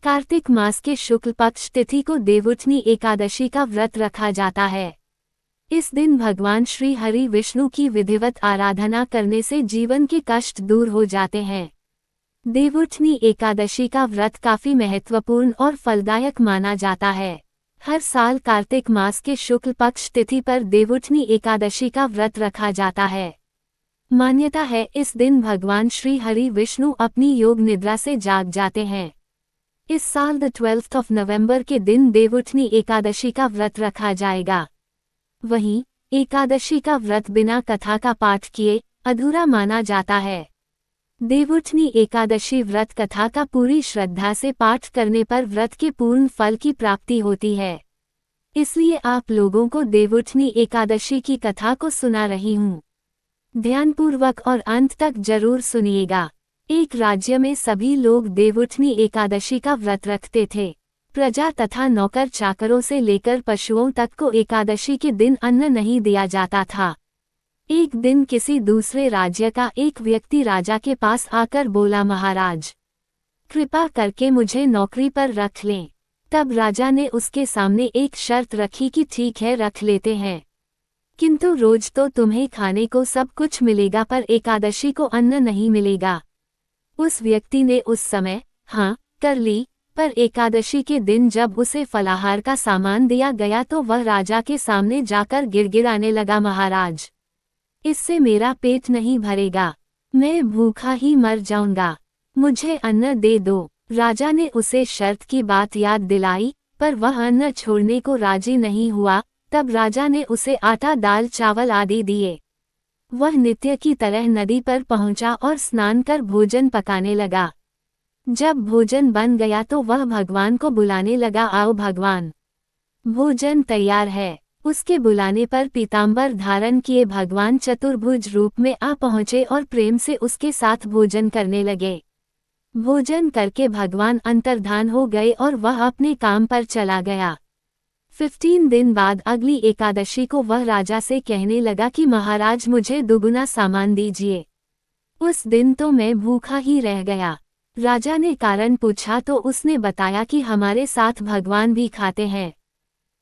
कार्तिक मास के शुक्ल पक्ष तिथि को देवउठनी एकादशी का व्रत रखा जाता है। इस दिन भगवान श्री हरि विष्णु की विधिवत आराधना करने से जीवन के कष्ट दूर हो जाते हैं। देवउठनी एकादशी का व्रत काफी महत्वपूर्ण और फलदायक माना जाता है। हर साल कार्तिक मास के शुक्ल पक्ष तिथि पर देवउठनी एकादशी का व्रत रखा जाता है। मान्यता है इस दिन भगवान श्री हरि विष्णु अपनी योग निद्रा से जाग जाते हैं। इस साल 12 नवंबर के दिन देवउठनी एकादशी का व्रत रखा जाएगा। वहीं एकादशी का व्रत बिना कथा का पाठ किए अधूरा माना जाता है। देवउठनी एकादशी व्रत कथा का पूरी श्रद्धा से पाठ करने पर व्रत के पूर्ण फल की प्राप्ति होती है। इसलिए आप लोगों को देवउठनी एकादशी की कथा को सुना रही हूँ। ध्यानपूर्वक और अंत तक जरूर सुनिएगा। एक राज्य में सभी लोग देवउठनी एकादशी का व्रत रखते थे। प्रजा तथा नौकर चाकरों से लेकर पशुओं तक को एकादशी के दिन अन्न नहीं दिया जाता था। एक दिन किसी दूसरे राज्य का एक व्यक्ति राजा के पास आकर बोला, महाराज, कृपा करके मुझे नौकरी पर रख लें। तब राजा ने उसके सामने एक शर्त रखी कि ठीक है, रख लेते हैं, किंतु रोज तो तुम्हें खाने को सब कुछ मिलेगा, पर एकादशी को अन्न नहीं मिलेगा। उस व्यक्ति ने उस समय हाँ कर ली, पर एकादशी के दिन जब उसे फलाहार का सामान दिया गया तो वह राजा के सामने जाकर गिड़गिड़ाने लगा, महाराज, इससे मेरा पेट नहीं भरेगा, मैं भूखा ही मर जाऊंगा, मुझे अन्न दे दो। राजा ने उसे शर्त की बात याद दिलाई, पर वह अन्न छोड़ने को राजी नहीं हुआ। तब राजा ने उसे आटा, दाल, चावल आदि दिए। वह नित्य की तरह नदी पर पहुंचा और स्नान कर भोजन पकाने लगा। जब भोजन बन गया तो वह भगवान को बुलाने लगा, आओ भगवान, भोजन तैयार है। उसके बुलाने पर पीतांबर धारण किए भगवान चतुर्भुज रूप में आ पहुंचे और प्रेम से उसके साथ भोजन करने लगे। भोजन करके भगवान अंतर्धान हो गए और वह अपने काम पर चला गया। 15 दिन बाद अगली एकादशी को वह राजा से कहने लगा कि महाराज, मुझे दुगुना सामान दीजिए। उस दिन तो मैं भूखा ही रह गया। राजा ने कारण पूछा तो उसने बताया कि हमारे साथ भगवान भी खाते हैं,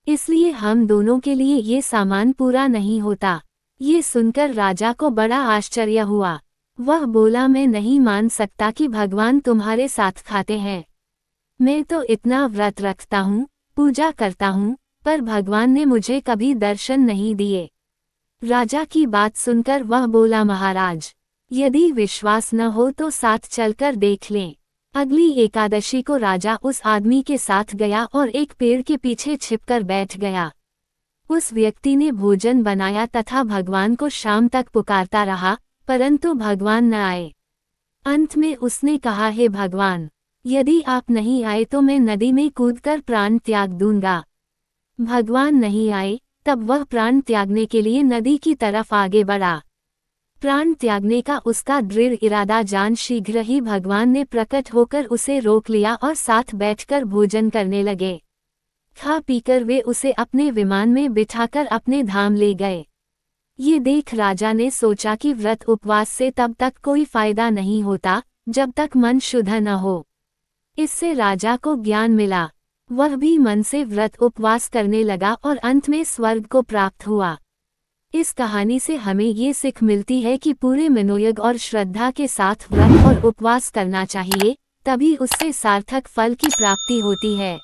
इसलिए हम दोनों के लिए ये सामान पूरा नहीं होता। ये सुनकर राजा को बड़ा आश्चर्य हुआ। वह बोला, मैं नहीं मान सकता कि भगवान तुम्हारे साथ खाते हैं। मैं तो इतना व्रत रखता हूँ, पूजा करता हूँ, पर भगवान ने मुझे कभी दर्शन नहीं दिए। राजा की बात सुनकर वह बोला, महाराज, यदि विश्वास न हो तो साथ चलकर देख लें। अगली एकादशी को राजा उस आदमी के साथ गया और एक पेड़ के पीछे छिपकर बैठ गया। उस व्यक्ति ने भोजन बनाया तथा भगवान को शाम तक पुकारता रहा, परंतु भगवान न आए। अंत में उसने कहा, हे भगवान, यदि आप नहीं आए तो मैं नदी में कूदकर प्राण त्याग दूंगा। भगवान नहीं आए, तब वह प्राण त्यागने के लिए नदी की तरफ आगे बढ़ा। प्राण त्यागने का उसका दृढ़ इरादा जान शीघ्र ही भगवान ने प्रकट होकर उसे रोक लिया और साथ बैठकर भोजन करने लगे। खा पीकर वे उसे अपने विमान में बिठाकर अपने धाम ले गए। ये देख राजा ने सोचा कि व्रत उपवास से तब तक कोई फायदा नहीं होता जब तक मन शुद्ध न हो। इससे राजा को ज्ञान मिला। वह भी मन से व्रत उपवास करने लगा और अंत में स्वर्ग को प्राप्त हुआ। इस कहानी से हमें ये सीख मिलती है कि पूरे मनोयोग और श्रद्धा के साथ व्रत और उपवास करना चाहिए, तभी उससे सार्थक फल की प्राप्ति होती है।